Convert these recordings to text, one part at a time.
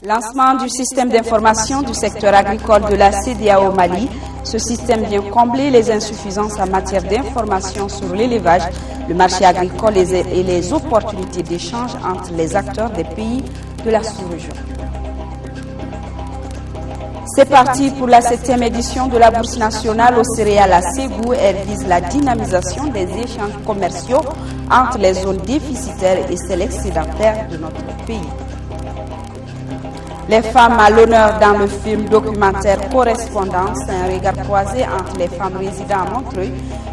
Lancement du système d'information du secteur agricole de la CEDEAO au Mali. Ce système vient combler les insuffisances en matière d'information sur l'élevage, le marché agricole et les opportunités d'échange entre les acteurs des pays de la sous-région. C'est parti pour la 7e édition de la Bourse nationale aux céréales à Ségou. Elle vise la dynamisation des échanges commerciaux entre les zones déficitaires et celles excédentaires de notre pays. Les femmes à l'honneur dans le film documentaire Correspondance, un regard croisé entre les femmes résidant à Montreuil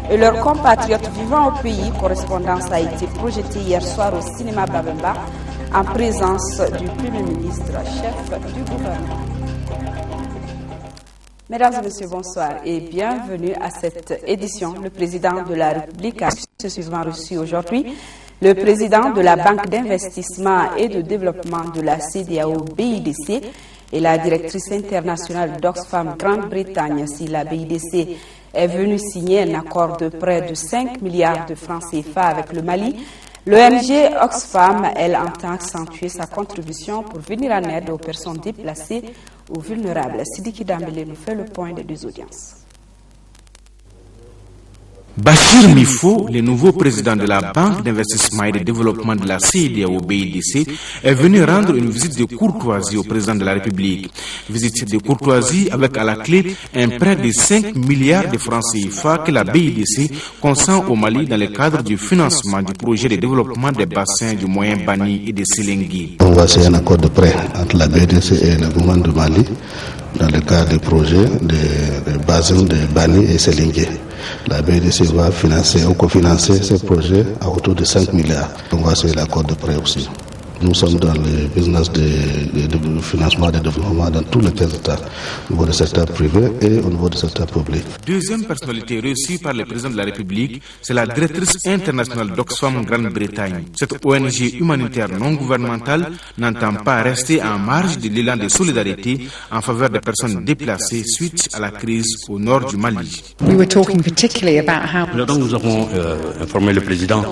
et leurs compatriotes vivant au pays. Correspondance a été projetée hier soir au cinéma Babemba en présence du Premier ministre, chef du gouvernement. Mesdames et messieurs, bonsoir et bienvenue à cette édition. Le président de la République a successivement reçu aujourd'hui le président de la Banque d'investissement et de développement de la CEDEAO BIDC et la directrice internationale d'Oxfam Grande-Bretagne. Si la BIDC est venue signer un accord de près de 5 milliards de francs CFA avec le Mali, l'ONG Oxfam, elle, entend accentuer sa contribution pour venir en aide aux personnes déplacées ou vulnérables. Sidiki Dambélé nous fait le point des deux audiences. Bachir Mifo, le nouveau président de la Banque d'investissement et de développement de la CEDEAO BIDC, est venu rendre une visite de courtoisie au président de la République. Visite de courtoisie avec à la clé un prêt de 5 milliards de francs CFA que la BIDC consent au Mali dans le cadre du financement du projet de développement des bassins du Moyen Bani et de Sélingué. On va signer un accord de prêt entre la BIDC et le gouvernement du Mali dans le cadre du projet de bassins de Bani et Sélingué. La BIDC va financer ou cofinancer ce projet à autour de 5 milliards. On va signer l'accord de prêt aussi. Nous sommes dans le business de financement et de développement dans tous les États, au niveau du secteur privé et au niveau du secteur public. Deuxième personnalité reçue par le président de la République, c'est la directrice internationale d'Oxfam Grande-Bretagne. Cette ONG humanitaire non gouvernementale n'entend pas rester en marge de l'élan de solidarité en faveur des personnes déplacées suite à la crise au nord du Mali. Nous avons informé le président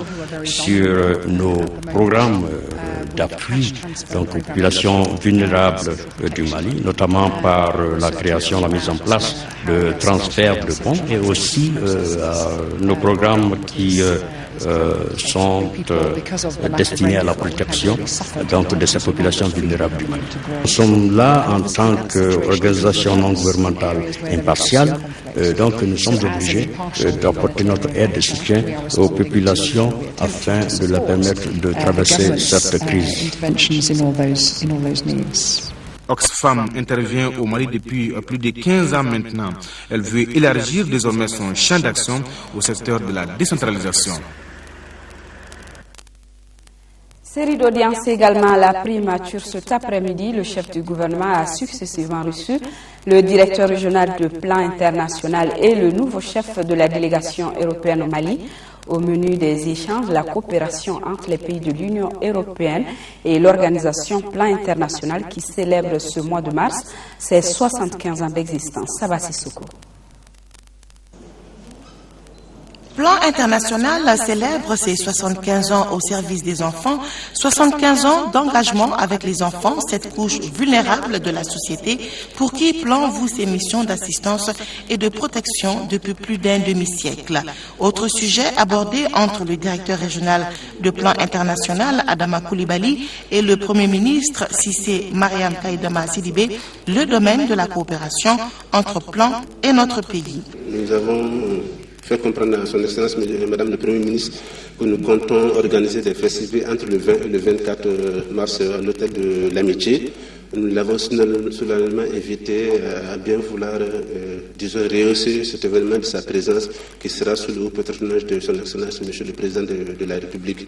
sur nos programmes d'appui aux populations vulnérables du Mali, notamment par la création, la mise en place de transferts de fonds et aussi nos programmes qui sont destinés à la protection de ces populations vulnérables du Mali. Nous sommes là en tant qu'organisation non gouvernementale impartiale, donc nous sommes obligés d'apporter notre aide de soutien aux populations afin de leur permettre de traverser cette crise. Oxfam intervient au Mali depuis plus de 15 ans maintenant. Elle veut élargir désormais son champ d'action au secteur de la décentralisation. Série d'audiences également à la primature cet après-midi. Le chef du gouvernement a successivement reçu le directeur régional de plan international et le nouveau chef de la délégation européenne au Mali. Au menu des échanges, la coopération entre les pays de l'Union européenne et l'organisation Plan international qui célèbre ce mois de mars ses 75 ans d'existence. Sabassi Soko. Plan international célèbre ses 75 ans au service des enfants, 75 ans d'engagement avec les enfants, cette couche vulnérable de la société pour qui Plan voue ses missions d'assistance et de protection depuis plus d'un demi-siècle. Autre sujet abordé entre le directeur régional de Plan international, Adama Coulibaly, et le Premier ministre, Cissé Mariam Kaïdama Sidibé, le domaine de la coopération entre Plan et notre pays. Nous avons fait comprendre à son Excellence, Madame le Premier ministre, que nous comptons organiser des festivités entre le 20 et le 24 mars à l'hôtel de l'Amitié. Nous l'avons solennellement invité à bien vouloir, rehausser cet événement de sa présence qui sera sous le haut patronage de son Excellence, Monsieur le Président de la République.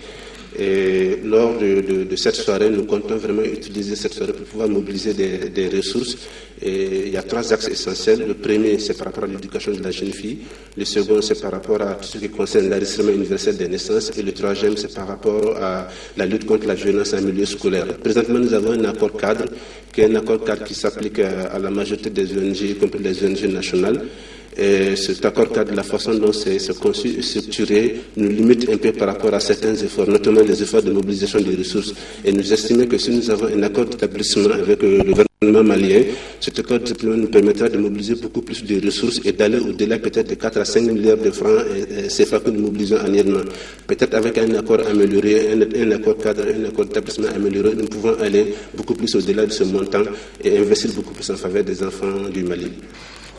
Et lors de cette soirée, nous comptons vraiment utiliser cette soirée pour pouvoir mobiliser des ressources. Et il y a 3 axes essentiels. Le premier, c'est par rapport à l'éducation de la jeune fille. Le second, c'est par rapport à tout ce qui concerne l'enregistrement universel des naissances. Et le troisième, c'est par rapport à la lutte contre la violence en milieu scolaire. Présentement, nous avons un accord cadre qui est un accord cadre qui s'applique à la majorité des ONG, y compris les ONG nationales. Et cet accord cadre, la façon dont c'est conçu et structuré, nous limite un peu par rapport à certains efforts, notamment les efforts de mobilisation des ressources. Et nous estimons que si nous avons un accord d'établissement avec le gouvernement malien, cet accord d'établissement nous permettra de mobiliser beaucoup plus de ressources et d'aller au-delà peut-être de 4 à 5 milliards de francs CFA que nous mobilisons annuellement. Peut-être avec un accord amélioré, un accord cadre, un accord d'établissement amélioré, nous pouvons aller beaucoup plus au-delà de ce montant et investir beaucoup plus en faveur des enfants du Mali.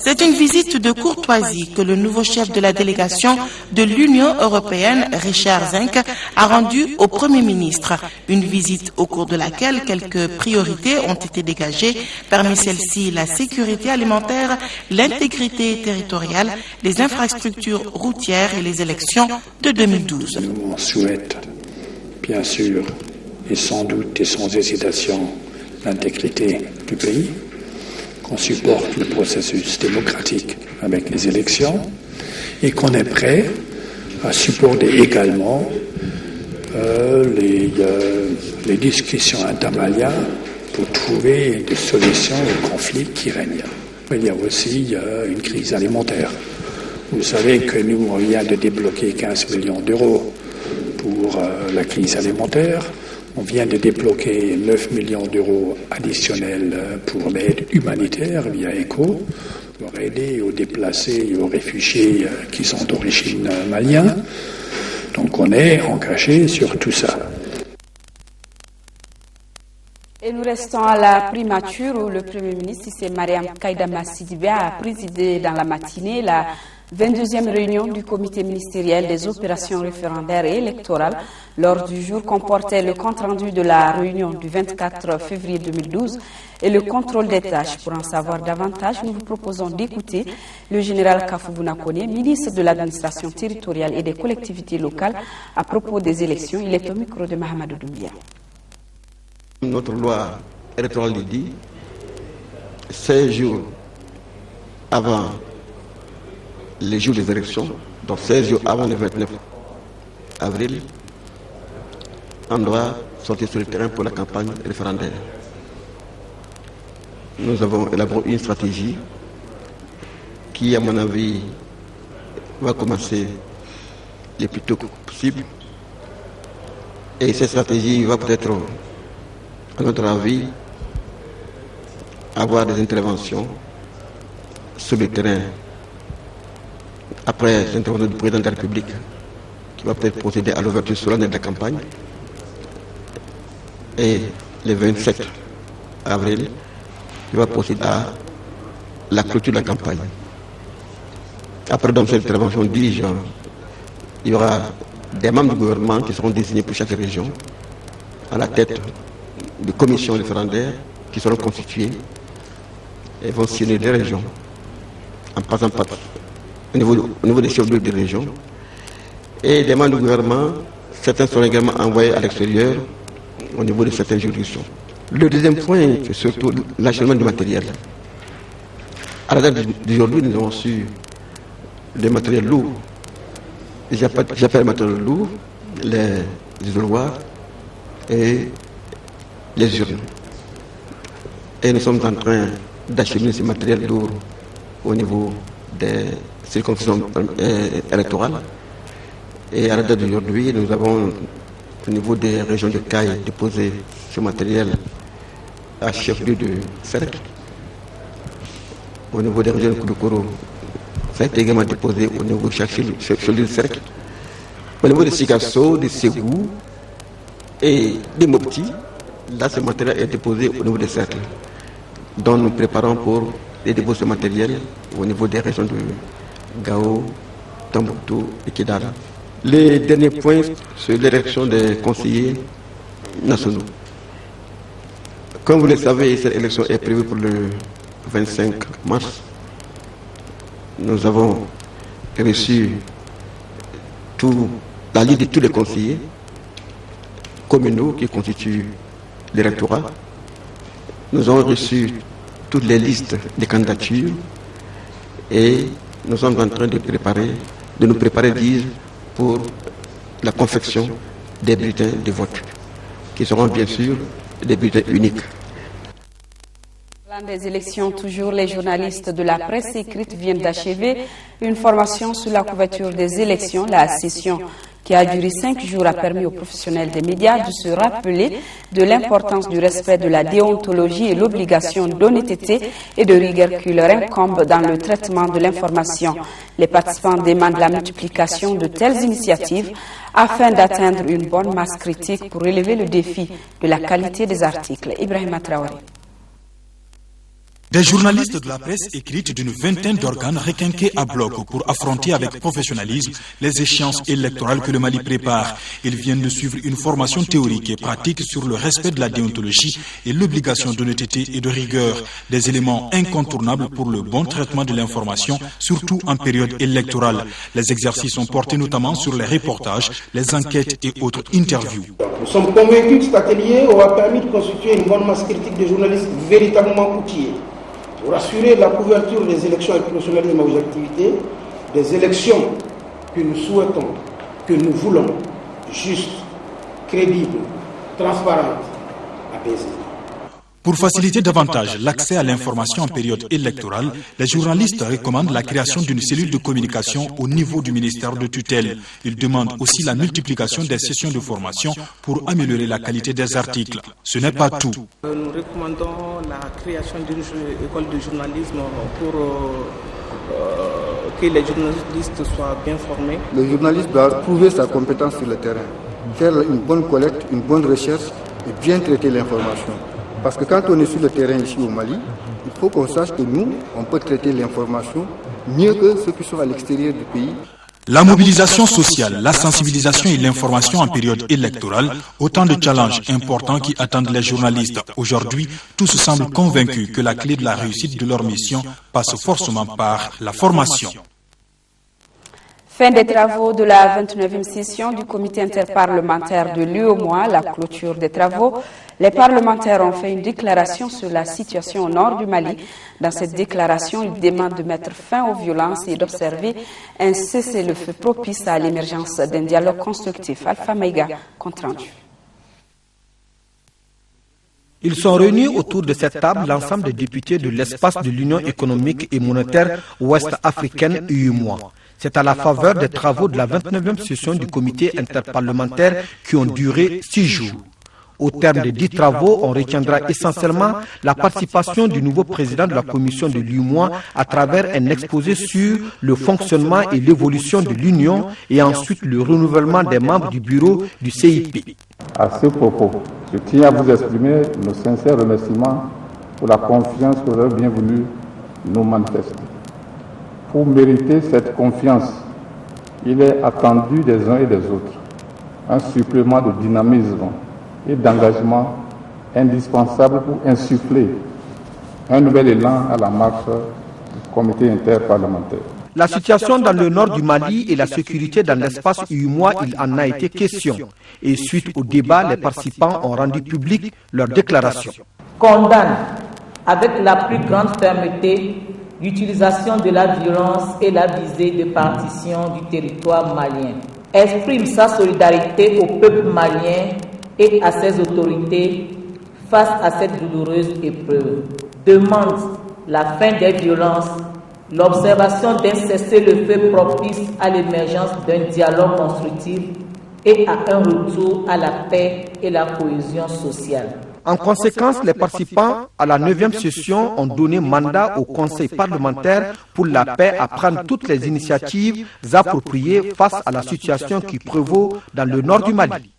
C'est une visite de courtoisie que le nouveau chef de la délégation de l'Union européenne, Richard Zinck, a rendue au Premier ministre. Une visite au cours de laquelle quelques priorités ont été dégagées. Parmi celles-ci, la sécurité alimentaire, l'intégrité territoriale, les infrastructures routières et les élections de 2012. On souhaite, bien sûr, et sans doute et sans hésitation, l'intégrité du pays, qu'on supporte le processus démocratique avec les élections et qu'on est prêt à supporter également les discussions intermaliennes pour trouver des solutions aux conflits qui règnent. Il y a aussi une crise alimentaire. Vous savez que nous, on vient de débloquer 15 millions d'euros pour la crise alimentaire. On vient de débloquer 9 millions d'euros additionnels pour l'aide humanitaire via ECHO, pour aider aux déplacés et aux réfugiés qui sont d'origine malienne. Donc on est engagé sur tout ça. Et nous restons à la primature où le Premier ministre, c'est Mariam Kaïdama Sidibé, a présidé dans la matinée la 22e réunion du comité ministériel des opérations référendaires et électorales. L'ordre du jour comportait le compte-rendu de la réunion du 24 février 2012 et le contrôle des tâches. Pour en savoir davantage, nous vous proposons d'écouter le général Kafoubouna Koné, ministre de l'administration territoriale et des collectivités locales, à propos des élections. Il est au micro de Mahamadou Doumbia. Notre loi électorale le dit, 16 jours avant les jours des élections, donc 16 jours avant le 29 avril, on doit sortir sur le terrain pour la campagne référendaire. Nous avons élaboré une stratégie qui, à mon avis, va commencer le plus tôt possible. Et cette stratégie va peut-être, à notre avis, avoir des interventions sur le terrain après l'intervention du président de la République, qui va peut-être procéder à l'ouverture solennelle de la campagne. Et le 27 avril, il va procéder à la clôture de la campagne. Après donc cette intervention dirigeante, il y aura des membres du gouvernement qui seront désignés pour chaque région à la tête de commissions référendaires qui seront constituées et vont sillonner des régions en passant par au niveau des chefs de région. Et des membres du gouvernement, certains seront également envoyés à l'extérieur au niveau de certaines juridictions. Le deuxième point, c'est surtout l'acheminement du matériel. À la date d'aujourd'hui, nous avons reçu des matériels lourds. J'appelle matériel lourd les isoloirs et les urnes. Et nous sommes en train d'acheminer ces matériels lourds au niveau des circonscriptions électorales. Et à la date d'aujourd'hui, nous avons au niveau des régions de Caille déposé ce matériel à chef-lieu de cercle. Au niveau des régions de Koudoukoro, ça a été également déposé au niveau de chaque chef-lieu de cercle. Au niveau de Sikasso, de Ségou et de Mopti, là ce matériel est déposé au niveau des cercles, dont nous préparons pour les dépôts de matériel au niveau des régions de Gao, Tombouctou et Kidal. Les derniers points sur l'élection des conseillers nationaux. Comme vous le savez, cette élection est prévue pour le 25 mars. Nous avons reçu la liste de tous les conseillers communaux qui constituent l'électorat. Nous avons reçu toutes les listes de candidatures et nous sommes en train de nous préparer, pour la confection des bulletins de vote, qui seront bien sûr des bulletins uniques. Dans des élections, toujours les journalistes de la presse écrite viennent d'achever une formation sur la couverture des élections. La session qui a duré 5 jours a permis aux professionnels des médias de se rappeler de l'importance du respect de la déontologie et l'obligation d'honnêteté et de rigueur qui leur incombe dans le traitement de l'information. Les participants demandent la multiplication de telles initiatives afin d'atteindre une bonne masse critique pour relever le défi de la qualité des articles. Ibrahima Traoré. Des journalistes de la presse écrite d'une vingtaine d'organes requinqués à bloc pour affronter avec professionnalisme les échéances électorales que le Mali prépare. Ils viennent de suivre une formation théorique et pratique sur le respect de la déontologie et l'obligation d'honnêteté et de rigueur, des éléments incontournables pour le bon traitement de l'information, surtout en période électorale. Les exercices ont porté notamment sur les reportages, les enquêtes et autres interviews. Nous sommes convaincus que cet atelier aura permis de constituer une bonne masse critique de journalistes véritablement outillés pour assurer la couverture des élections avec professionnalisme et objectivité, des élections que nous souhaitons, que nous voulons, justes, crédibles, transparentes, apaisées. Pour faciliter davantage l'accès à l'information en période électorale, les journalistes recommandent la création d'une cellule de communication au niveau du ministère de tutelle. Ils demandent aussi la multiplication des sessions de formation pour améliorer la qualité des articles. Ce n'est pas tout. Nous recommandons la création d'une école de journalisme pour que les journalistes soient bien formés. Le journaliste doit prouver sa compétence sur le terrain, faire une bonne collecte, une bonne recherche et bien traiter l'information. Parce que quand on est sur le terrain ici au Mali, il faut qu'on sache que nous, on peut traiter l'information mieux que ceux qui sont à l'extérieur du pays. La mobilisation sociale, la sensibilisation et l'information en période électorale, autant de challenges importants qui attendent les journalistes. Aujourd'hui, tous semblent convaincus que la clé de la réussite de leur mission passe forcément par la formation. Fin des travaux de la 29e session du comité interparlementaire de l'UEMOA, la clôture des travaux. Les parlementaires ont fait une déclaration sur la situation au nord du Mali. Dans cette déclaration, ils demandent de mettre fin aux violences et d'observer un cessez-le-feu propice à l'émergence d'un dialogue constructif. Alpha Maïga, compte rendu. Ils sont réunis autour de cette table l'ensemble des députés de l'espace de l'Union économique et monétaire ouest-africaine UEMOA. C'est à la faveur des travaux de la 29e session du comité interparlementaire qui ont duré 6 jours. Au terme des 10 travaux, on retiendra essentiellement la participation du nouveau président de la commission de l'UEMOA à travers un exposé sur le fonctionnement et l'évolution de l'Union et ensuite le renouvellement des membres du bureau du CIP. À ce propos, je tiens à vous exprimer nos sincères remerciements pour la confiance que vous avez bienvenue nous manifester. Pour mériter cette confiance, il est attendu des uns et des autres un supplément de dynamisme et d'engagement indispensable pour insuffler un nouvel élan à la marche du comité interparlementaire. La situation dans le nord du Mali et la sécurité dans l'espace UEMOA, il en a été question. Et suite au débat, les participants ont rendu public leur déclaration. Condamne avec la plus grande fermeté l'utilisation de la violence et la visée de partition du territoire malien. Exprime sa solidarité au peuple malien et à ses autorités face à cette douloureuse épreuve. Demande la fin des violences, l'observation d'un cessez-le-feu propice à l'émergence d'un dialogue constructif et à un retour à la paix et la cohésion sociale. En conséquence, les participants à la 9e session ont donné mandat au Conseil parlementaire pour la paix à prendre toutes les initiatives appropriées face à la situation qui prévaut dans le nord du Mali.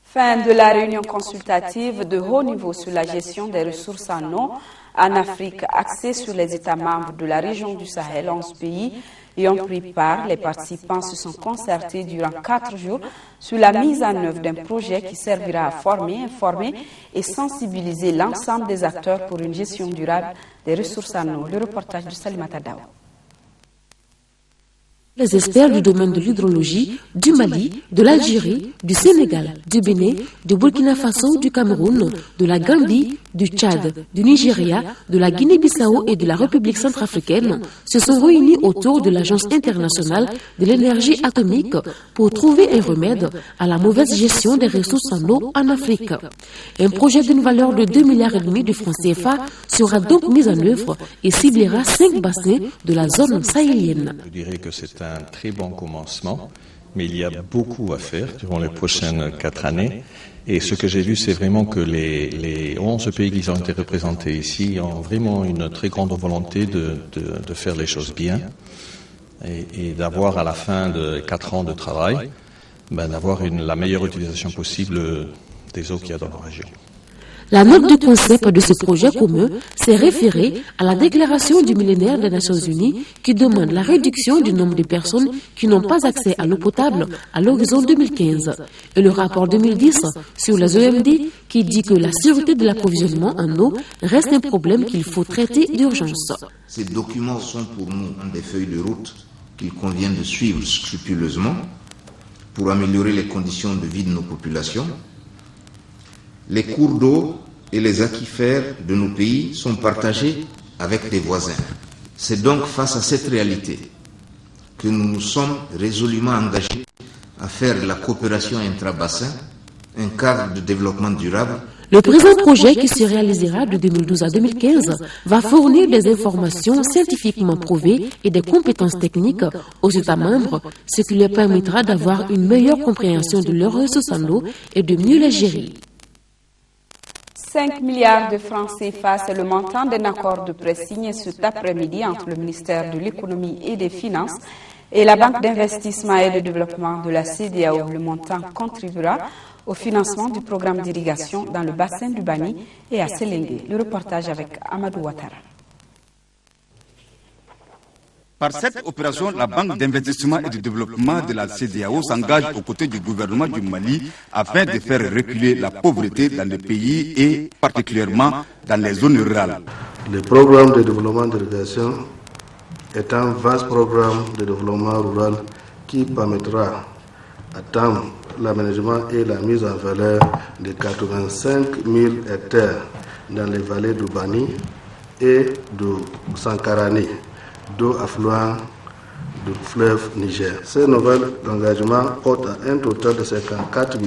Fin de la réunion consultative de haut niveau sur la gestion des ressources en eau en Afrique, axée sur les États membres de la région du Sahel. 11 pays y ont pris part. Les participants se sont concertés durant 4 jours sur la mise en œuvre d'un projet qui servira à former, informer et sensibiliser l'ensemble des acteurs pour une gestion durable des ressources en eau. Le reportage de Salimata Daou. Les experts du domaine de l'hydrologie du Mali, de l'Algérie, du Sénégal, du Bénin, du Burkina Faso, du Cameroun, de la Gambie, du Tchad, du Nigeria, de la Guinée-Bissau et de la République centrafricaine se sont réunis autour de l'Agence internationale de l'énergie atomique pour trouver un remède à la mauvaise gestion des ressources en eau en Afrique. Un projet d'une valeur de 2,5 milliards de francs CFA sera donc mis en œuvre et ciblera 5 bassins de la zone sahélienne. Je dirais que c'est un très bon commencement, mais il y a beaucoup à faire durant les prochaines 4 années. Et ce que j'ai vu, c'est vraiment que les 11 pays qui ont été représentés ici ont vraiment une très grande volonté de faire les choses bien et d'avoir à la fin de 4 ans de travail, d'avoir la meilleure utilisation possible des eaux qu'il y a dans la région. La note de concept de ce projet commun s'est référée à la déclaration du millénaire des Nations Unies qui demande la réduction du nombre de personnes qui n'ont pas accès à l'eau potable à l'horizon 2015 et le rapport 2010 sur les EMD qui dit que la sûreté de l'approvisionnement en eau reste un problème qu'il faut traiter d'urgence. Ces documents sont pour nous des feuilles de route qu'il convient de suivre scrupuleusement pour améliorer les conditions de vie de nos populations. Les cours d'eau et les aquifères de nos pays sont partagés avec des voisins. C'est donc face à cette réalité que nous nous sommes résolument engagés à faire de la coopération intra-bassin un cadre de développement durable. Le présent projet, qui se réalisera de 2012 à 2015, va fournir des informations scientifiquement prouvées et des compétences techniques aux États membres, ce qui leur permettra d'avoir une meilleure compréhension de leurs ressources en eau et de mieux les gérer. 5 milliards de francs CFA, c'est le montant d'un accord de prêt signé cet après-midi entre le ministère de l'Économie et des Finances et la Banque d'investissement et de développement de la CEDEAO. Le montant contribuera au financement du programme d'irrigation dans le bassin du Bani et à Selengue. Le reportage avec Amadou Ouattara. Par cette opération, la Banque d'investissement et de développement de la CEDEAO s'engage aux côtés du gouvernement du Mali afin de faire reculer la pauvreté dans le pays et particulièrement dans les zones rurales. Le programme de développement d'irrigation est un vaste programme de développement rural qui permettra à terme l'aménagement et la mise en valeur de 85 000 hectares dans les vallées du Bani et du Sankarani, d'eau affluent du fleuve Niger. Ces nouveaux engagements portent à un total de 54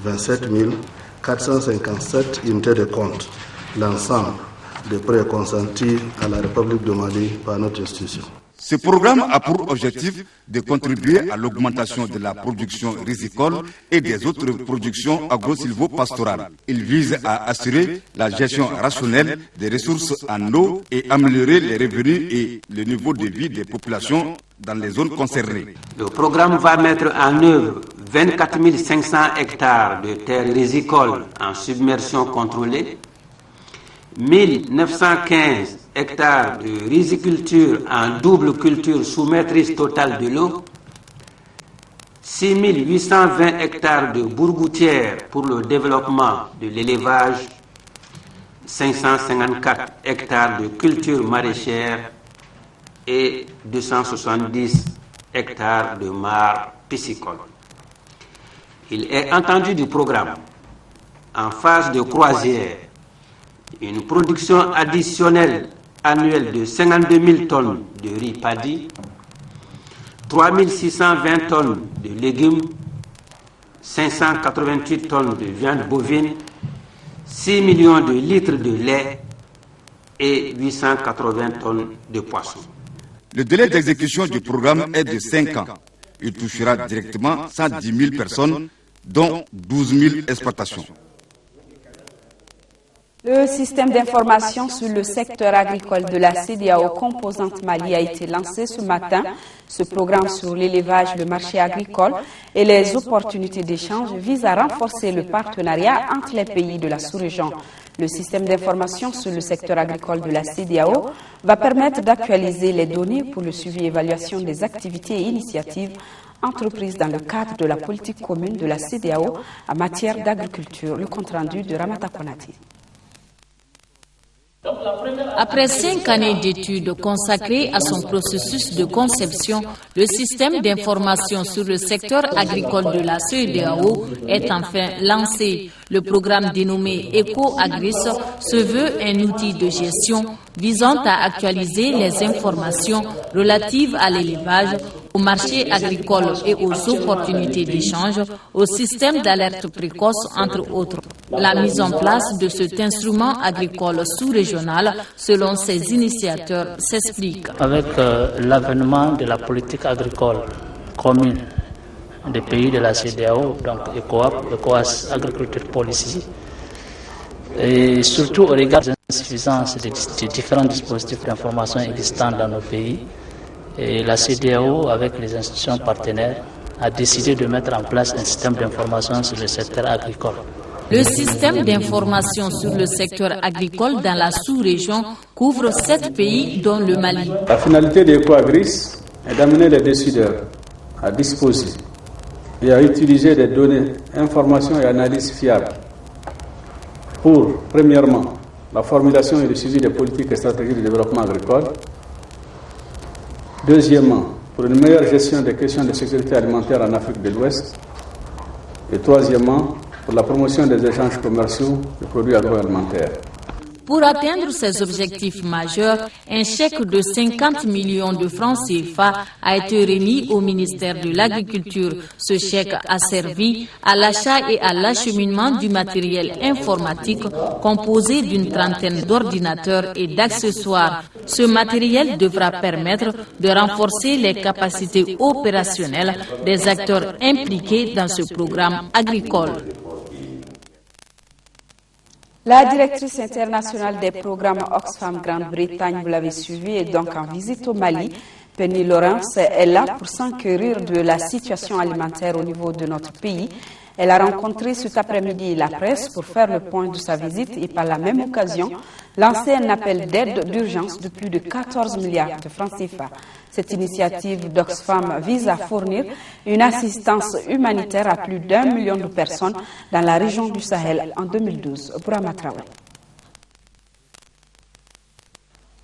27 457 unités de compte, l'ensemble des prêts consentis à la République du Mali par notre institution. Ce programme a pour objectif de contribuer à l'augmentation de la production risicole et des autres productions agro-silvo-pastorales. Il vise à assurer la gestion rationnelle des ressources en eau et améliorer les revenus et le niveau de vie des populations dans les zones concernées. Le programme va mettre en œuvre 24 500 hectares de terres rizicoles en submersion contrôlée, 1915 hectares de riziculture en double culture sous maîtrise totale de l'eau, 6820 hectares de bourgoutières pour le développement de l'élevage, 554 hectares de culture maraîchère et 270 hectares de mares piscicoles. Il est entendu du programme, en phase de croisière, une production additionnelle annuelle de 52 000 tonnes de riz paddy, 3 620 tonnes de légumes, 588 tonnes de viande bovine, 6 millions de litres de lait et 880 tonnes de poissons. Le délai d'exécution du programme est de 5 ans. Il touchera directement 110 000 personnes, dont 12 000 exploitations. Le système d'information sur le secteur agricole de la CEDEAO composante Mali a été lancé ce matin. Ce programme sur l'élevage, le marché agricole et les opportunités d'échange vise à renforcer le partenariat entre les pays de la sous-région. Le système d'information sur le secteur agricole de la CEDEAO va permettre d'actualiser les données pour le suivi et évaluation des activités et initiatives entreprises dans le cadre de la politique commune de la CEDEAO en matière d'agriculture. Le compte-rendu de Ramata Konati. Après 5 années d'études consacrées à son processus de conception, le système d'information sur le secteur agricole de la CEDEAO est enfin lancé. Le programme dénommé EcoAgris se veut un outil de gestion visant à actualiser les informations relatives à l'élevage, au marché agricole et aux opportunités d'échange, au système d'alerte précoce, entre autres. La mise en place de cet instrument agricole sous-régional, selon ses initiateurs, s'explique. Avec l'avènement de la politique agricole commune des pays de la CEDEAO, donc ECOWAS Agriculture Policy, et surtout au regard des insuffisances des différents dispositifs d'information existants dans nos pays, et la CEDEAO, avec les institutions partenaires, a décidé de mettre en place un système d'information sur le secteur agricole. Le système d'information sur le secteur agricole dans la sous-région couvre 7 pays, dont le Mali. La finalité de EcoAgris est d'amener les décideurs à disposer et à utiliser des données, informations et analyses fiables pour, premièrement, la formulation et le suivi des politiques et stratégies de développement agricole. Deuxièmement, pour une meilleure gestion des questions de sécurité alimentaire en Afrique de l'Ouest. Et troisièmement, pour la promotion des échanges commerciaux de produits agroalimentaires. Pour atteindre ces objectifs majeurs, un chèque de 50 millions de francs CFA a été remis au ministère de l'Agriculture. Ce chèque a servi à l'achat et à l'acheminement du matériel informatique composé d'une trentaine d'ordinateurs et d'accessoires. Ce matériel devra permettre de renforcer les capacités opérationnelles des acteurs impliqués dans ce programme agricole. La directrice internationale des programmes Oxfam Grande-Bretagne, vous l'avez suivi, est donc en visite au Mali. Penny Lawrence est là pour s'enquérir de la situation alimentaire au niveau de notre pays. Elle a rencontré cet après-midi la presse pour faire le point de sa visite et par la même occasion lancé un appel d'aide d'urgence de plus de 14 milliards de francs CFA. Cette initiative d'Oxfam vise à fournir une assistance humanitaire à plus d'1 million de personnes dans la région du Sahel en 2012. Bourama Traoré.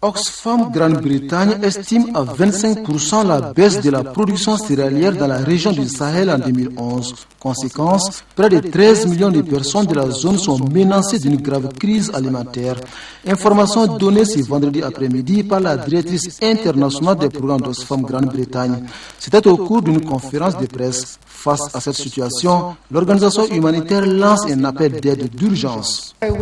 Oxfam Grande-Bretagne estime à 25% la baisse de la production céréalière dans la région du Sahel en 2011. Conséquence, près de 13 millions de personnes de la zone sont menacées d'une grave crise alimentaire. Information donnée ce vendredi après-midi par la directrice internationale des programmes d'Oxfam Grande-Bretagne. C'était au cours d'une conférence de presse. Face à cette situation, l'organisation humanitaire lance un appel d'aide d'urgence. Nous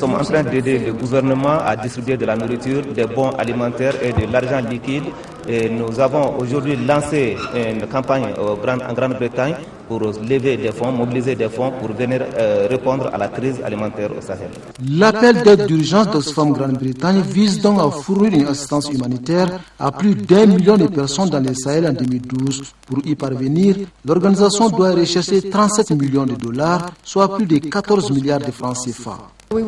sommes en train d'aider le gouvernement à distribuer de la nourriture, des bons alimentaires et de l'argent liquide. Et nous avons aujourd'hui lancé une campagne en Grande-Bretagne pour lever des fonds, mobiliser des fonds pour venir répondre à la crise alimentaire au Sahel. L'appel d'aide d'urgence d'Oxfam Grande-Bretagne vise donc à fournir une assistance humanitaire à plus d'1 million de personnes dans le Sahel en 2012. Pour y parvenir, l'organisation doit rechercher 37 millions de dollars, soit plus de 14 milliards de francs CFA. Nous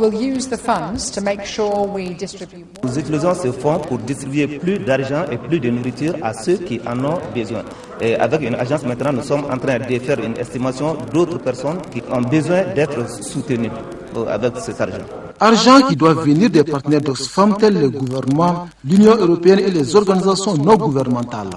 utilisons ce fonds pour distribuer plus d'argent et plus de nourriture à ceux qui en ont besoin. Et avec une agence maintenant, nous sommes en train de faire une estimation d'autres personnes qui ont besoin d'être soutenues avec cet argent. Argent qui doit venir des partenaires d'Oxfam tels le gouvernement, l'Union européenne et les organisations non gouvernementales.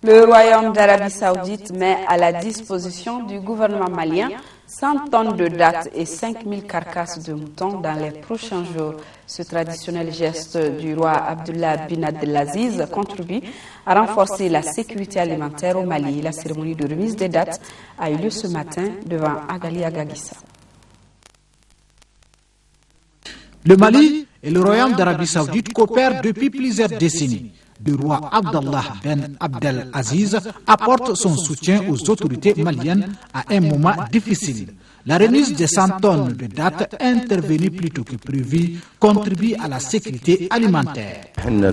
Le Royaume d'Arabie Saoudite met à la disposition du gouvernement malien 100 tonnes de dattes et 5000 carcasses de moutons dans les prochains jours. Ce traditionnel geste du roi Abdullah bin Abdelaziz contribue à renforcer la sécurité alimentaire au Mali. La cérémonie de remise des dattes a eu lieu ce matin devant Agali Agagissa. Le Mali et le Royaume d'Arabie Saoudite coopèrent depuis plusieurs décennies. Le roi Abdallah Ben Abdelaziz apporte son soutien aux autorités maliennes à un moment difficile. La remise de 100 tonnes de dattes intervenue plus tôt que prévu contribue à la sécurité alimentaire. Nous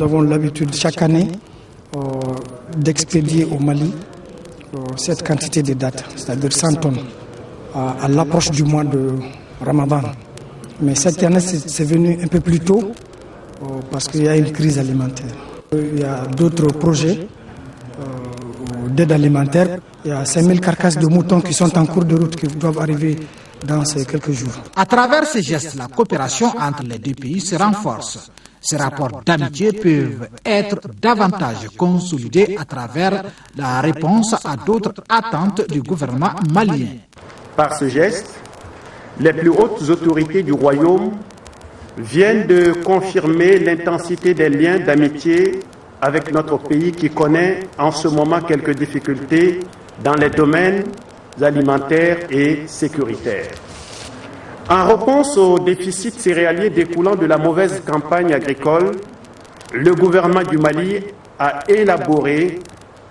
avons l'habitude chaque année d'expédier au Mali cette quantité de dattes, c'est-à-dire 100 tonnes, à l'approche du mois de Ramadan. Mais cette année, c'est venu un peu plus tôt parce qu'il y a une crise alimentaire. Il y a d'autres projets d'aide alimentaire. Il y a 5000 carcasses de moutons qui sont en cours de route, qui doivent arriver dans ces quelques jours. À travers ces gestes, la coopération entre les deux pays se renforce. Ces rapports d'amitié peuvent être davantage consolidés à travers la réponse à d'autres attentes du gouvernement malien. Par ce geste, les plus hautes autorités du royaume viennent de confirmer l'intensité des liens d'amitié avec notre pays qui connaît en ce moment quelques difficultés dans les domaines alimentaires et sécuritaires. En réponse au déficit céréalier découlant de la mauvaise campagne agricole, le gouvernement du Mali a élaboré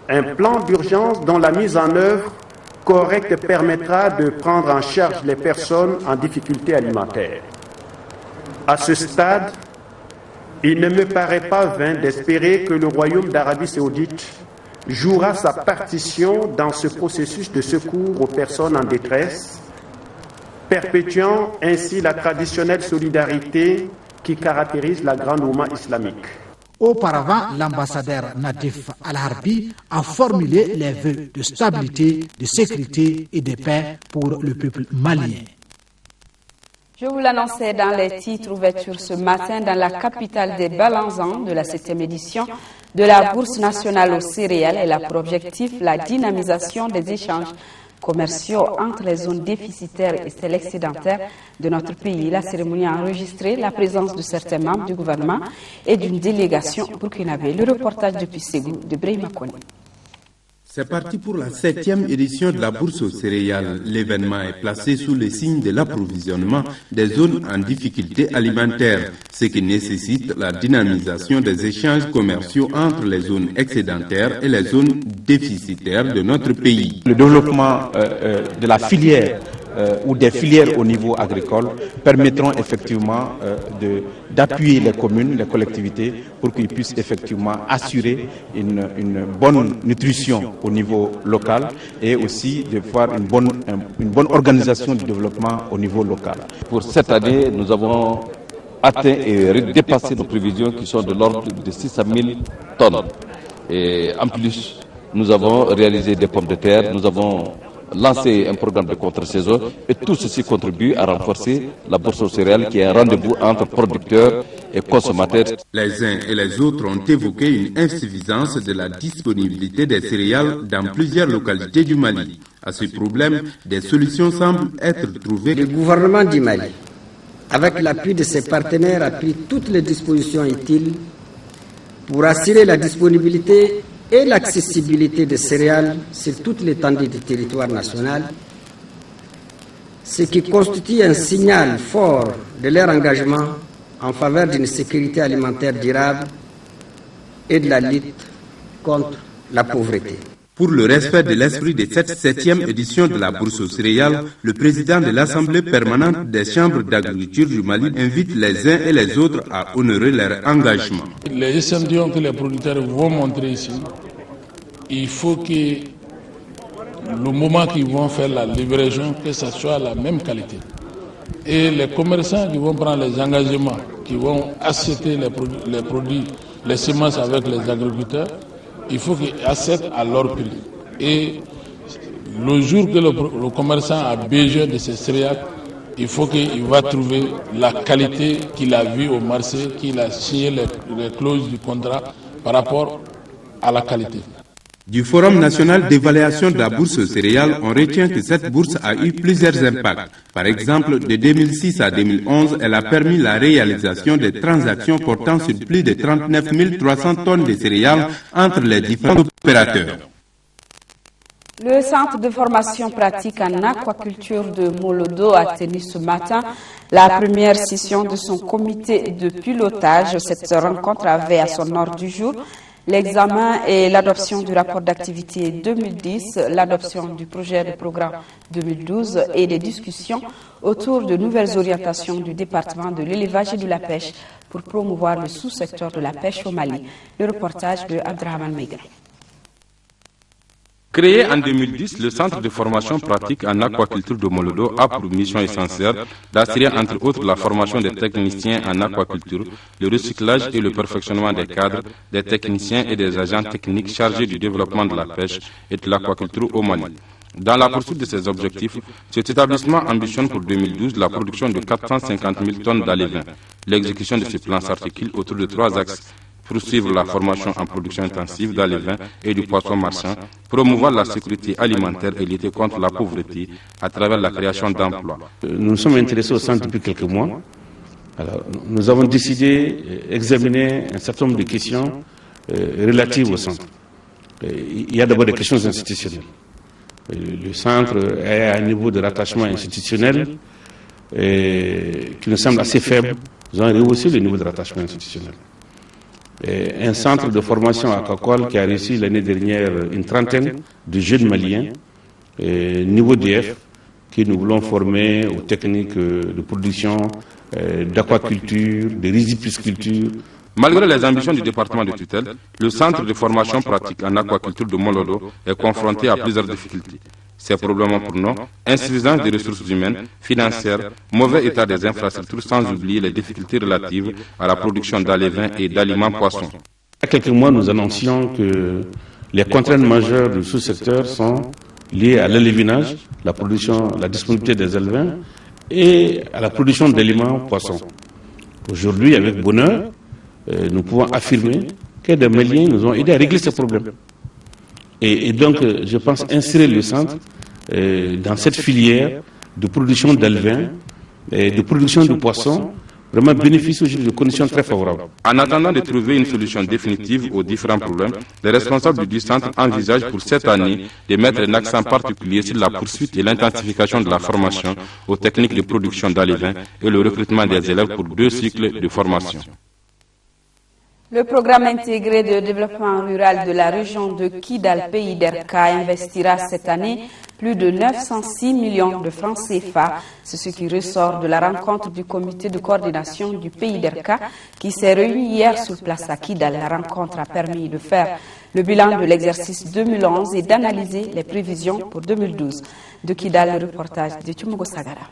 un plan d'urgence dont la mise en œuvre correcte permettra de prendre en charge les personnes en difficulté alimentaire. À ce stade, il ne me paraît pas vain d'espérer que le Royaume d'Arabie saoudite jouera sa partition dans ce processus de secours aux personnes en détresse, perpétuant ainsi la traditionnelle solidarité qui caractérise la grande Oumma islamique. Auparavant, l'ambassadeur Nadif Al-Harbi a formulé les vœux de stabilité, de sécurité et de paix pour le peuple malien. Je vous l'annonçais dans les titres ouverture ce matin dans la capitale des Balanzans de la 7e édition de la Bourse nationale aux céréales. Elle a pour objectif la dynamisation des échanges commerciaux entre les zones déficitaires et celles excédentaires de notre pays. La cérémonie a enregistré la présence de certains membres du gouvernement et d'une délégation burkinabé. Le reportage depuis Ségou de Brahima Kone. C'est parti pour la 7e édition de la Bourse aux céréales. L'événement est placé sous le signe de l'approvisionnement des zones en difficulté alimentaire, ce qui nécessite la dynamisation des échanges commerciaux entre les zones excédentaires et les zones déficitaires de notre pays. Le développement de la filière ou des filières au niveau agricole permettront effectivement d'appuyer les communes, les collectivités pour qu'ils puissent effectivement assurer une bonne nutrition au niveau local et aussi de faire une bonne organisation du développement au niveau local. Pour cette année, nous avons atteint et dépassé nos prévisions qui sont de l'ordre de 600 000 tonnes. Et en plus, nous avons réalisé des pommes de terre, nous avons lancé un programme de contre-saison et tout ceci contribue à renforcer la bourse aux céréales qui est un rendez-vous entre producteurs et consommateurs. Les uns et les autres ont évoqué une insuffisance de la disponibilité des céréales dans plusieurs localités du Mali. À ce problème, des solutions semblent être trouvées. Le gouvernement du Mali, avec l'appui de ses partenaires, a pris toutes les dispositions utiles pour assurer la disponibilité et l'accessibilité des céréales sur toute l'étendue du territoire national, ce qui constitue un signal fort de leur engagement en faveur d'une sécurité alimentaire durable et de la lutte contre la pauvreté. Pour le respect de l'esprit de cette 7e édition de la Bourse aux céréales, le président de l'Assemblée permanente des chambres d'agriculture du Mali invite les uns et les autres à honorer leur engagement. Les échantillons que les producteurs vont montrer ici, il faut que le moment qu'ils vont faire la livraison, que ça soit la même qualité. Et les commerçants qui vont prendre les engagements, qui vont acheter les produits, les semences avec les agriculteurs, il faut qu'ils achètent à leur prix. Et le jour que le commerçant a besoin de ces céréales, il faut qu'il va trouver la qualité qu'il a vue au marché, qu'il a signé les clauses du contrat par rapport à la qualité. Du Forum national d'évaluation de la bourse aux céréales, on retient que cette bourse a eu plusieurs impacts. Par exemple, de 2006 à 2011, elle a permis la réalisation de transactions portant sur plus de 39 300 tonnes de céréales entre les différents opérateurs. Le centre de formation pratique en aquaculture de Molodo a tenu ce matin la première session de son comité de pilotage. Cette rencontre avait à son ordre du jour l'examen et l'adoption du rapport d'activité 2010, l'adoption du projet de programme 2012 et des discussions autour de nouvelles orientations du département de l'élevage et de la pêche pour promouvoir le sous-secteur de la pêche au Mali. Le reportage de Abdrahman Mega. Créé en 2010, le centre de formation pratique en aquaculture de Molodo a pour mission essentielle d'assurer entre autres la formation des techniciens en aquaculture, le recyclage et le perfectionnement des cadres, des techniciens et des agents techniques chargés du développement de la pêche et de l'aquaculture au Mali. Dans la poursuite de ces objectifs, cet établissement ambitionne pour 2012 la production de 450 000 tonnes d'alevin. L'exécution de ce plan s'articule autour de 3 axes. Poursuivre la formation en production intensive d'alevin et du poisson marchand, promouvoir la sécurité alimentaire et lutter contre la pauvreté à travers la création d'emplois. Nous nous sommes intéressés au centre depuis quelques mois. Alors, nous avons décidé d'examiner un certain nombre de questions relatives au centre. Il y a d'abord des questions institutionnelles. Le centre est à un niveau de rattachement institutionnel qui nous semble assez faible. Nous avons rehaussé le niveau de rattachement institutionnel. Un centre de formation aquacole qui a reçu l'année dernière une trentaine de jeunes maliens, niveau DF, que nous voulons former aux techniques de production, d'aquaculture, de riziculture. Malgré les ambitions du département de tutelle, le centre de formation pratique en aquaculture de Molodo est confronté à plusieurs difficultés. C'est probablement pour nous insuffisance des ressources humaines, financières, mauvais état des infrastructures, sans oublier les difficultés relatives à la production d'alevins et d'aliments poissons. Il y a quelques mois, nous annoncions que les contraintes majeures du sous-secteur sont liées à l'alevinage, la production, la disponibilité des alevins et à la production d'aliments poissons. Aujourd'hui, avec bonheur, nous pouvons affirmer que des Maliens nous ont aidés à régler ces problèmes. Et donc, je pense insérer le centre dans cette filière de production d'alevins et de production de poissons, vraiment bénéficie aujourd'hui de conditions très favorables. En attendant de trouver une solution définitive aux différents problèmes, les responsables du centre envisagent pour cette année de mettre un accent particulier sur la poursuite et l'intensification de la formation aux techniques de production d'alevins et le recrutement des élèves pour 2 cycles de formation. Le programme intégré de développement rural de la région de Kidal, pays d'Erka, investira cette année plus de 906 millions de francs CFA. C'est ce qui ressort de la rencontre du comité de coordination du pays d'Erka qui s'est réuni hier sur place à Kidal. La rencontre a permis de faire le bilan de l'exercice 2011 et d'analyser les prévisions pour 2012. De Kidal, le reportage de Tumugo Sagara.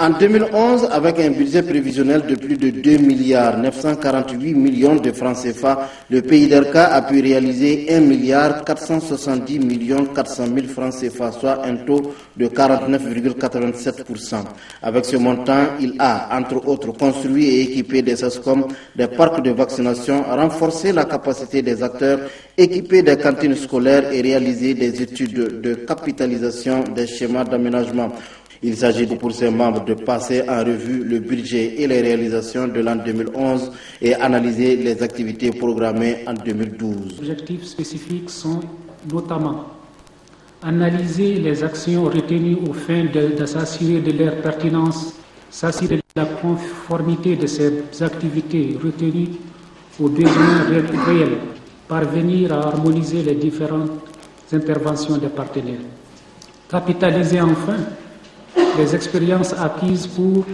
En 2011, avec un budget prévisionnel de plus de 2 milliards 948 millions de francs CFA, le pays d'Erka a pu réaliser 1 milliard 470 millions 400 000 francs CFA, soit un taux de 49,87%. Avec ce montant, il a, entre autres, construit et équipé des SESCOM, des parcs de vaccination, renforcé la capacité des acteurs, équipé des cantines scolaires et réalisé des études de capitalisation des schémas d'aménagement. Il s'agit pour ses membres de passer en revue le budget et les réalisations de l'an 2011 et analyser les activités programmées en 2012. Les objectifs spécifiques sont notamment analyser les actions retenues aux fins de s'assurer de leur pertinence, s'assurer de la conformité de ces activités retenues aux besoins réels, parvenir à harmoniser les différentes interventions des partenaires, capitaliser enfin les expériences acquises pour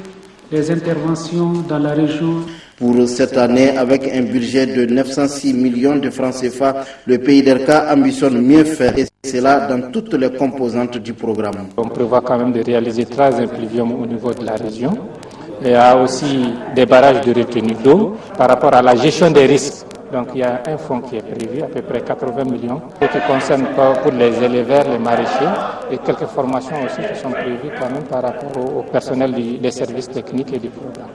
les interventions dans la région. Pour cette année, avec un budget de 906 millions de francs CFA, le pays d'Erka ambitionne mieux faire, et c'est là dans toutes les composantes du programme. On prévoit quand même de réaliser 3 impluviums au niveau de la région. Il y a aussi des barrages de retenue d'eau par rapport à la gestion des risques. Donc il y a un fonds qui est prévu, à peu près 80 millions, et qui concerne pour les éleveurs, les maraîchers, et quelques formations aussi qui sont prévues quand même par rapport au personnel des services techniques et du programme.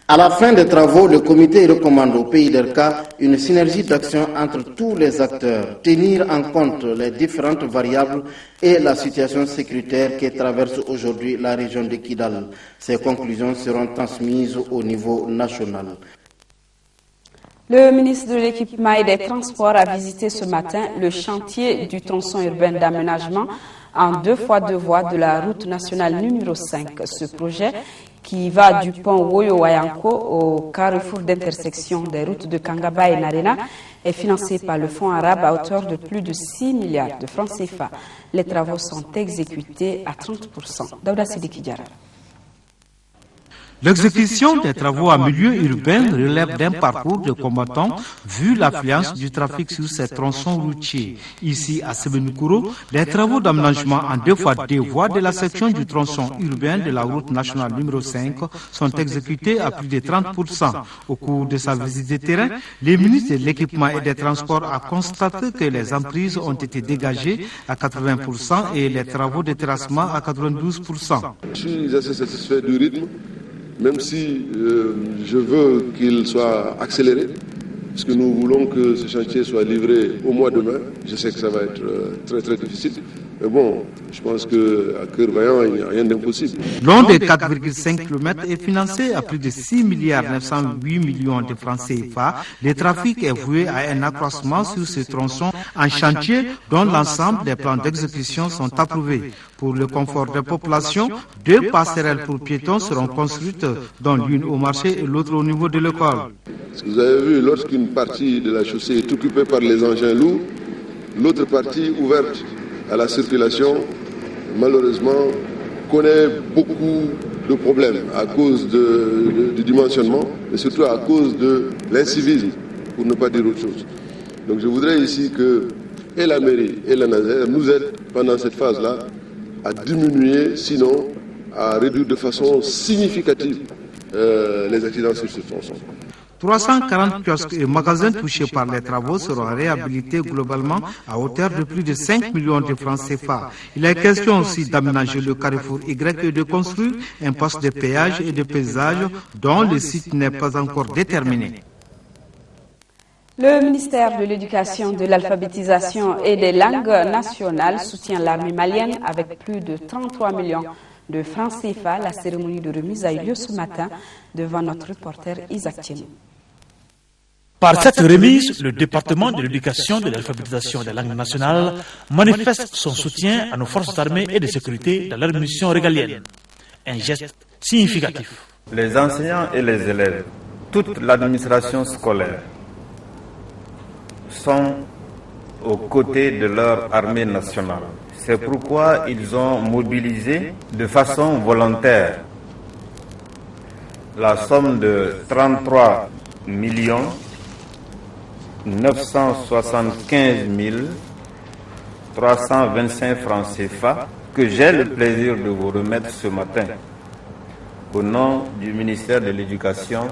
À la fin des travaux, le comité recommande au pays d'Erka une synergie d'action entre tous les acteurs, tenir en compte les différentes variables et la situation sécuritaire qui traverse aujourd'hui la région de Kidal. Ces conclusions seront transmises au niveau national. Le ministre de l'Équipement et des Transports a visité ce matin le chantier du tronçon urbain d'aménagement en 2x2 voies de la route nationale numéro 5. Ce projet, qui va du pont Woyo-Wayanko au carrefour d'intersection des routes de Kangaba et Narena, est financé par le Fonds arabe à hauteur de plus de 6 milliards de francs CFA. Les travaux sont exécutés à 30%. Daouda Sidiki Diarra. L'exécution des travaux en milieu urbain relève d'un parcours de combattants vu l'affluence du trafic sur ces tronçons routiers. Ici, à Sebenukuro, les travaux d'aménagement en 2x2 voies de la section du tronçon urbain de la route nationale numéro 5 sont exécutés à plus de 30%. Au cours de sa visite de terrain, le ministre de l'Équipement et des Transports a constaté que les emprises ont été dégagées à 80% et les travaux de terrassement à 92%. Je suis assez satisfait du rythme, même si je veux qu'il soit accéléré, parce que nous voulons que ce chantier soit livré au mois de mai. Je sais que ça va être très très difficile, mais bon, je pense qu'à cœur vaillant, il n'y a rien d'impossible. Long de 4,5 km est financé à plus de 6 milliards 908 millions de francs CFA. Le trafic est voué à un accroissement sur ce tronçon en chantier dont l'ensemble des plans d'exécution sont approuvés. Pour le confort des populations, 2 passerelles pour piétons seront construites, dont l'une au marché et l'autre au niveau de l'école. Vous avez vu, lorsqu'une partie de la chaussée est occupée par les engins lourds, l'autre partie ouverte à la circulation, malheureusement, connaît beaucoup de problèmes à cause du dimensionnement, mais surtout à cause de l'incivisme, pour ne pas dire autre chose. Donc je voudrais ici que et la mairie et la NASER nous aident pendant cette phase-là à diminuer, sinon à réduire de façon significative les accidents sur ce tronçon. 340 kiosques et magasins touchés par les travaux seront réhabilités globalement à hauteur de plus de 5 millions de francs CFA. Il est question aussi d'aménager le carrefour Y et de construire un poste de péage et de paysage dont le site n'est pas encore déterminé. Le ministère de l'Éducation, de l'Alphabétisation et des langues nationales soutient l'armée malienne avec plus de 33 millions de francs CFA. La cérémonie de remise a eu lieu ce matin devant notre reporter Isaac Tienou. Par cette remise, le département de l'éducation, de l'alphabétisation et des langues nationales manifeste son soutien à nos forces armées et de sécurité dans leur mission régalienne. Un geste significatif. Les enseignants et les élèves, toute l'administration scolaire sont aux côtés de leur armée nationale. C'est pourquoi ils ont mobilisé de façon volontaire la somme de 33 975 325 francs CFA que j'ai le plaisir de vous remettre ce matin au nom du ministère de l'Éducation,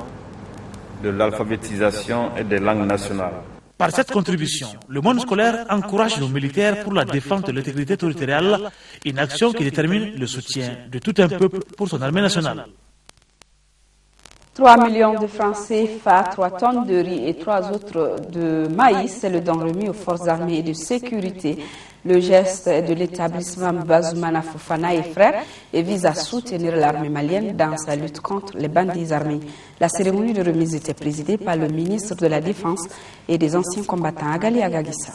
de l'Alphabétisation et des langues nationales. Par cette contribution, le monde scolaire encourage nos militaires pour la défense de l'intégrité territoriale, une action qui détermine le soutien de tout un peuple pour son armée nationale. 3 millions de francs CFA, 3 tonnes de riz et 3 autres de maïs, c'est le don remis aux forces armées et de sécurité. Le geste est de l'établissement Bazoumana Fofana et Frères et vise à soutenir l'armée malienne dans sa lutte contre les bandits armés. La cérémonie de remise était présidée par le ministre de la Défense et des anciens combattants Agali Agagissa.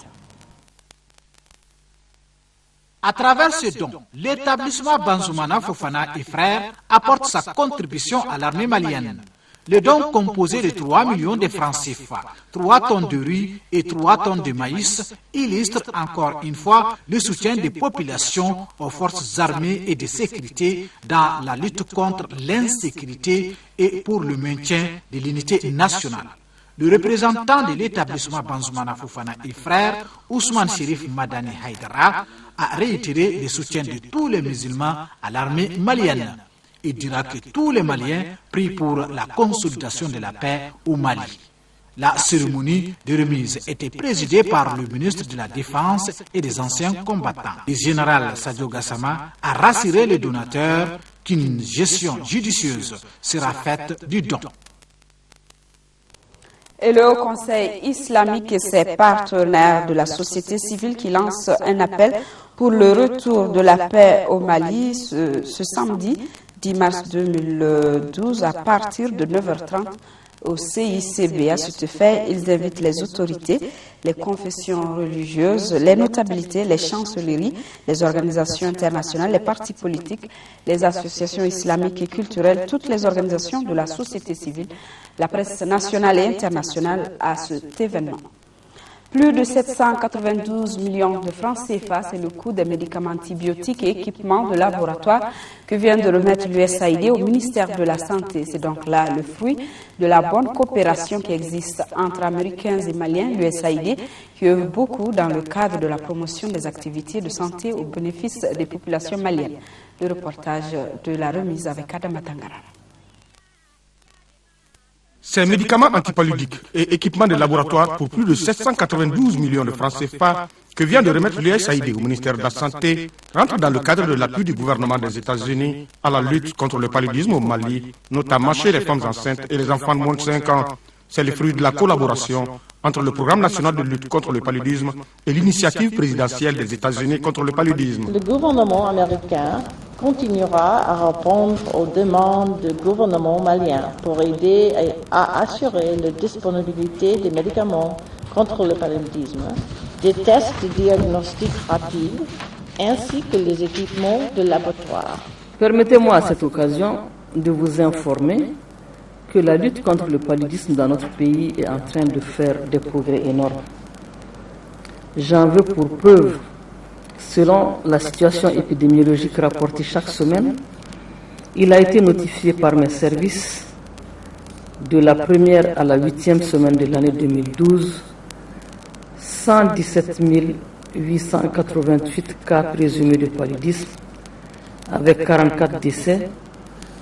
À travers ce don, l'établissement Bazoumana Fofana et Frères apporte sa contribution à l'armée malienne. Le don composé de 3 millions de francs CFA, 3 tonnes de riz et 3 tonnes de maïs illustre encore une fois le soutien des populations aux forces armées et de sécurité dans la lutte contre l'insécurité et pour le maintien de l'unité nationale. Le représentant de l'établissement Bazoumana Fofana et Frères, Ousmane Chérif Madani Haïdara, a réitéré le soutien de tous les musulmans à l'armée malienne. Il dira que tous les Maliens prient pour la consolidation de la paix au Mali. La cérémonie de remise était présidée par le ministre de la Défense et des anciens combattants. Le général Sadio Gassama a rassuré les donateurs qu'une gestion judicieuse sera faite du don. Et le Haut Conseil islamique et ses partenaires de la société civile qui lancent un appel pour le retour de la paix au Mali ce samedi 10 mars 2012 à partir de 9h30 au CICB. À cet effet, ils invitent les autorités, les confessions religieuses, les notabilités, les chancelleries, les organisations internationales, les partis politiques, les associations islamiques et culturelles, toutes les organisations de la société civile, la presse nationale et internationale à cet événement. Plus de 792 millions de francs CFA, c'est le coût des médicaments antibiotiques et équipements de laboratoire que vient de remettre l'USAID au ministère de la Santé. C'est donc là le fruit de la bonne coopération qui existe entre Américains et Maliens. L'USAID qui œuvre beaucoup dans le cadre de la promotion des activités de santé au bénéfice des populations maliennes. Le reportage de la remise avec Adama Tangara. Ces médicaments antipaludiques et équipements de laboratoire pour plus de 792 millions de francs CFA que vient de remettre l'USAID au ministère de la Santé rentrent dans le cadre de l'appui du gouvernement des États-Unis à la lutte contre le paludisme au Mali, notamment chez les femmes enceintes et les enfants de moins de 5 ans. C'est le fruit de la collaboration entre le Programme national de lutte contre le paludisme et l'initiative présidentielle des États-Unis contre le paludisme. Le gouvernement américain continuera à répondre aux demandes du gouvernement malien pour aider à assurer la disponibilité des médicaments contre le paludisme, des tests de diagnostic rapides ainsi que les équipements de laboratoire. Permettez-moi à cette occasion de vous informer que la lutte contre le paludisme dans notre pays est en train de faire des progrès énormes. J'en veux pour preuve, selon la situation épidémiologique rapportée chaque semaine, il a été notifié par mes services de la première à la 8e semaine de l'année 2012, 117 888 cas présumés de paludisme, avec 44 décès,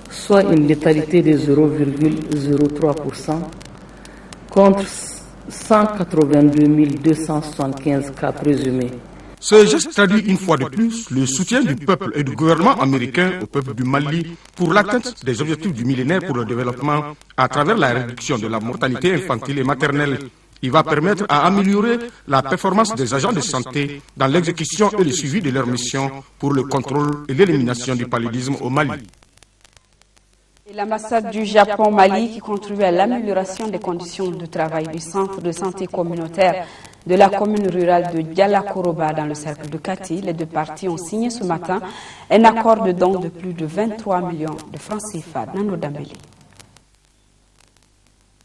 soit une létalité de 0,03%, contre 182 275 cas présumés. Ce geste traduit une fois de plus le soutien du peuple et du gouvernement américain au peuple du Mali pour l'atteinte des objectifs du millénaire pour le développement à travers la réduction de la mortalité infantile et maternelle. Il va permettre à améliorer la performance des agents de santé dans l'exécution et le suivi de leur mission pour le contrôle et l'élimination du paludisme au Mali. L'ambassade du Japon au Mali qui contribue à l'amélioration des conditions de travail du centre de santé communautaire de la commune rurale de Dialakoroba dans le cercle de Kati. Les deux parties ont signé ce matin un accord de don de plus de 23 millions de francs CFA. Nando Dambeli.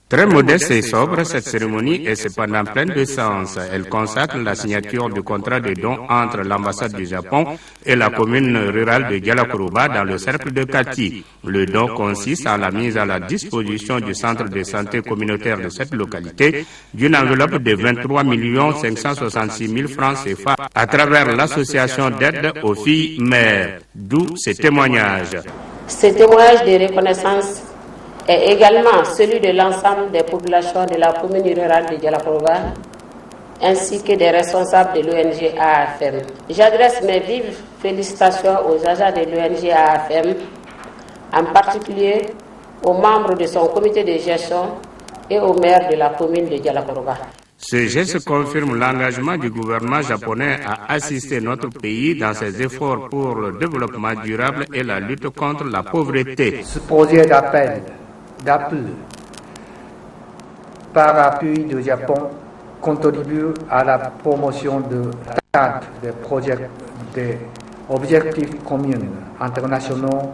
Très modeste et sobre, cette cérémonie est cependant pleine de sens. Elle consacre la signature du contrat de don entre l'ambassade du Japon et la commune rurale de Dialakoroba dans le cercle de Kati. Le don consiste en la mise à la disposition du centre de santé communautaire de cette localité d'une enveloppe de 23 566 000 francs CFA à travers l'association d'aide aux filles mères. D'où ces témoignages. Ces témoignages de reconnaissance est également celui de l'ensemble des populations de la commune rurale de Dialakoroba ainsi que des responsables de l'ONG AAFM. J'adresse mes vives félicitations aux agents de l'ONG AAFM, en particulier aux membres de son comité de gestion et au maire de la commune de Dialakoroba. Ce geste confirme l'engagement du gouvernement japonais à assister notre pays dans ses efforts pour le développement durable et la lutte contre la pauvreté. Ce projet d'appel par appui du Japon contribue à la promotion de l'atteinte des objectifs communs internationaux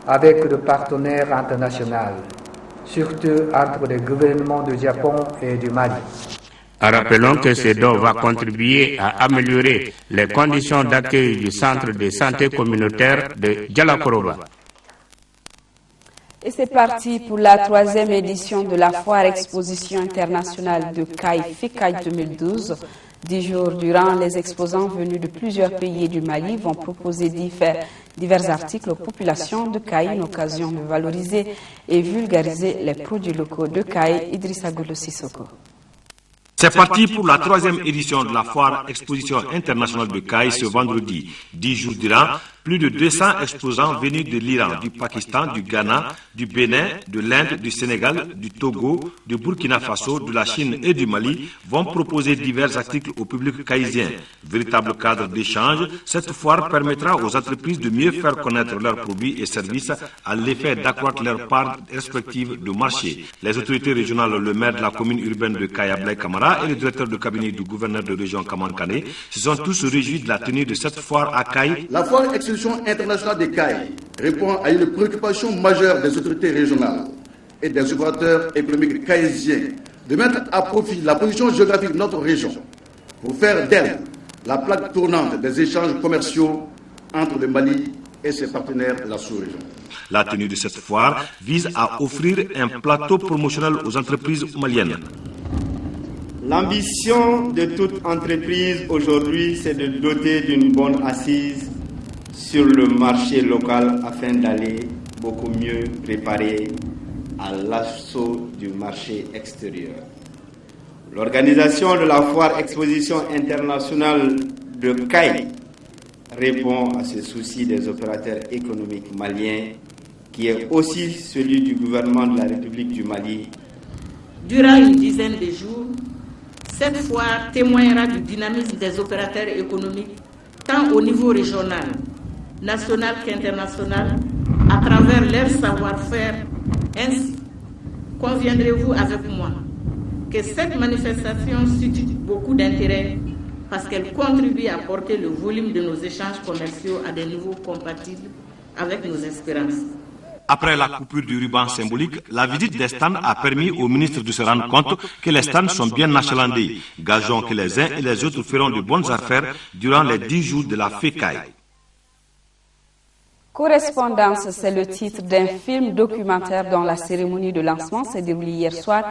avec le partenaire international, surtout entre les gouvernements du Japon et du Mali. Rappelons que ce don va contribuer à améliorer les conditions d'accueil du centre de santé communautaire de Dialakoroba. Et c'est parti pour la 3e édition de la Foire Exposition internationale de Caille FECAI 2012. 10 jours durant, les exposants venus de plusieurs pays du Mali vont proposer divers articles aux populations de Caille, une occasion de valoriser et vulgariser les produits locaux de Caille. Idrissa Goulou Sissoko. C'est parti pour la 3e édition de la Foire Exposition internationale de Caille ce vendredi. 10 jours durant, plus de 200 exposants venus de l'Iran, du Pakistan, du Ghana, du Bénin, de l'Inde, du Sénégal, du Togo, du Burkina Faso, de la Chine et du Mali vont proposer divers articles au public caïsien. Véritable cadre d'échange, cette foire permettra aux entreprises de mieux faire connaître leurs produits et services à l'effet d'accroître leur part respective de marché. Les autorités régionales, le maire de la commune urbaine de Caille, Ablaye Camara, et le directeur de cabinet du gouverneur de région Kaman Kane se sont tous réjouis de la tenue de cette foire à Caille. La foire Exposition internationale de Caille répond à une préoccupation majeure des autorités régionales et des opérateurs économiques caïsiens de mettre à profit la position géographique de notre région pour faire d'elle la plaque tournante des échanges commerciaux entre le Mali et ses partenaires de la sous-région. La tenue de cette foire vise à offrir un plateau promotionnel aux entreprises maliennes. L'ambition de toute entreprise aujourd'hui, c'est de doter d'une bonne assise sur le marché local afin d'aller beaucoup mieux préparer à l'assaut du marché extérieur. L'organisation de la foire exposition internationale de CAI répond à ce souci des opérateurs économiques maliens qui est aussi celui du gouvernement de la République du Mali. Durant une dizaine de jours, cette foire témoignera du dynamisme des opérateurs économiques tant au niveau régional, national qu'international, à travers leur savoir-faire. Ainsi, conviendrez-vous avec moi que cette manifestation suscite beaucoup d'intérêt parce qu'elle contribue à porter le volume de nos échanges commerciaux à des niveaux compatibles avec nos espérances. Après la coupure du ruban symbolique, la visite des stands a permis au ministre de se rendre compte que les stands sont bien achalandés. Gageons que les uns et les autres feront de bonnes affaires durant les 10 jours de la FECAI. Correspondance, c'est le titre d'un film documentaire dont la cérémonie de lancement s'est déroulée hier soir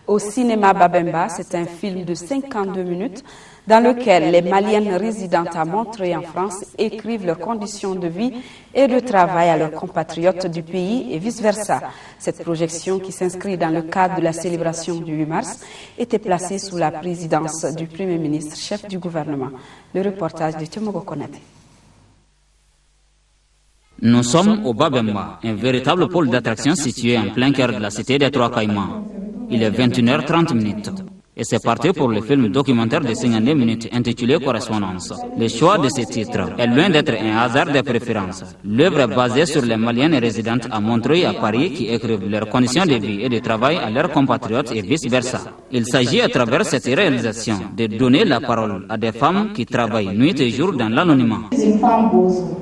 au cinéma Babemba. C'est un film de 52 minutes dans lequel les Maliennes résidentes à Montreuil en France écrivent leurs conditions de vie et de travail à leurs compatriotes du pays et vice-versa. Cette projection, qui s'inscrit dans le cadre de la célébration du 8 mars, était placée sous la présidence du Premier ministre, chef du gouvernement. Le reportage de Timogo Konaté. Nous sommes au Babemba, un véritable pôle d'attraction situé en plein cœur de la cité des Trois Caïmans. Il est 21h30 et c'est parti pour le film documentaire de 52 minutes intitulé Correspondance. Le choix de ce titre est loin d'être un hasard de préférence. L'œuvre est basée sur les Maliennes résidentes à Montreuil et à Paris qui écrivent leurs conditions de vie et de travail à leurs compatriotes et vice-versa. Il s'agit à travers cette réalisation de donner la parole à des femmes qui travaillent nuit et jour dans l'anonymat. Une femme Bozo,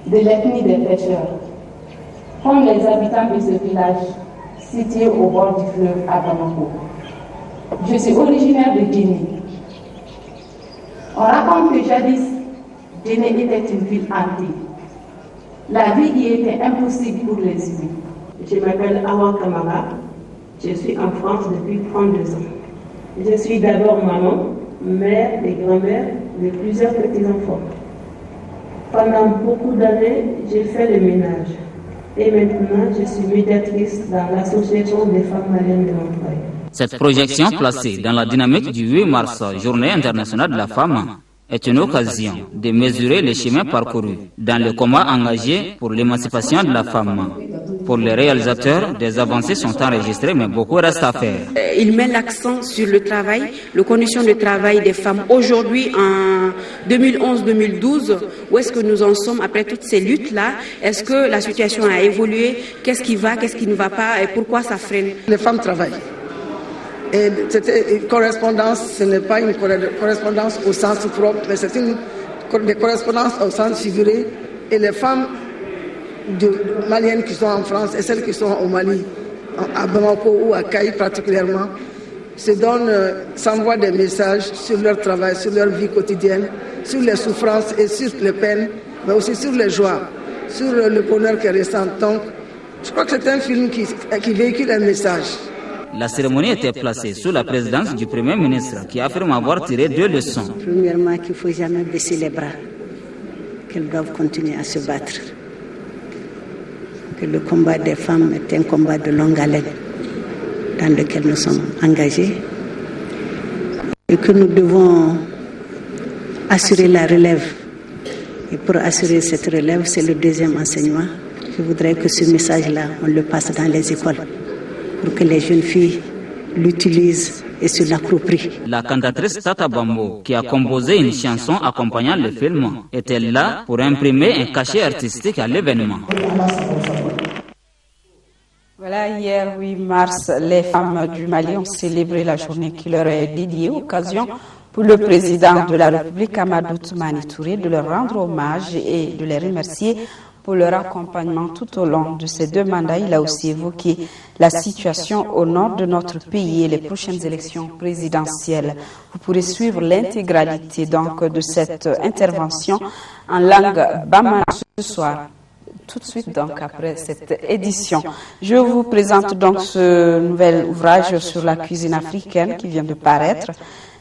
de l'ethnie des pêcheurs, comme les habitants de ce village situé au bord du fleuve à Bamako. Je suis originaire de Guinée. On raconte que jadis, Guinée était une ville hantée. La vie y était impossible pour les humains. Je m'appelle Awa Kamara. Je suis en France depuis 32 ans. Je suis d'abord maman, mère et grand-mère de plusieurs petits-enfants. Pendant beaucoup d'années, j'ai fait le ménage. Et maintenant, je suis médiatrice dans l'association des femmes maliennes de Montreuil. Cette projection placée dans la dynamique du 8 mars, Journée internationale de la femme, est une occasion de mesurer les chemins parcourus dans le combat engagé pour l'émancipation de la femme. Pour les réalisateurs, des avancées sont enregistrées, mais beaucoup reste à faire. Il met l'accent sur le travail, les conditions de travail des femmes. Aujourd'hui, en 2011-2012, où est-ce que nous en sommes après toutes ces luttes-là? Est-ce que la situation a évolué? Qu'est-ce qui va, qu'est-ce qui ne va pas et pourquoi ça freine? Les femmes travaillent. Et cette correspondance, ce n'est pas une correspondance au sens propre, mais c'est une correspondance au sens figuré. Et les femmes maliennes qui sont en France et celles qui sont au Mali, à Bamako ou à Caï particulièrement, s'envoient des messages sur leur travail, sur leur vie quotidienne, sur les souffrances et sur les peines, mais aussi sur les joies, sur le bonheur qu'elles ressentent. Donc, je crois que c'est un film qui véhicule un message. La cérémonie était placée sous la présidence du Premier ministre qui affirme avoir tiré 2 leçons. Premièrement, qu'il ne faut jamais baisser les bras, qu'elles doivent continuer à se battre. Que le combat des femmes est un combat de longue haleine dans lequel nous sommes engagés et que nous devons assurer la relève. Et pour assurer cette relève, c'est le deuxième enseignement. Je voudrais que ce message-là, on le passe dans les écoles pour que les jeunes filles l'utilisent et se l'approprient. La cantatrice Tata Bambo, qui a composé une chanson accompagnant le film, était là pour imprimer un cachet artistique à l'événement. Voilà, hier 8 mars, les femmes du Mali ont célébré la journée qui leur est dédiée, occasion pour le président de la République, Amadou Toumani Touré, de leur rendre hommage et de les remercier pour leur accompagnement tout au long de ces 2 mandats. Il a aussi évoqué la situation au nord de notre pays et les prochaines élections présidentielles. Vous pourrez suivre l'intégralité donc de cette intervention en langue bama ce soir. Tout de suite, donc, après cette édition. Je vous présente donc ce nouvel ouvrage sur la cuisine africaine qui vient de paraître.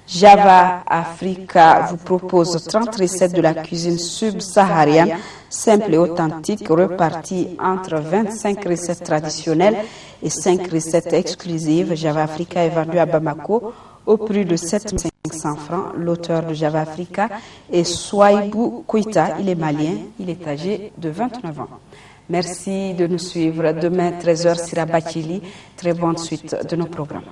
Java Africa vous propose 30 recettes de la cuisine subsaharienne, simple et authentique, reparties entre 25 recettes traditionnelles et 5 recettes exclusives. Java Africa est vendu à Bamako au prix de 7 500 francs. L'auteur de Java Africa est Souaibou Koïta. Il est malien, il est âgé de 29 ans. Merci de nous suivre. Demain, 13h, Sira Bachili. Très bonne suite de nos programmes.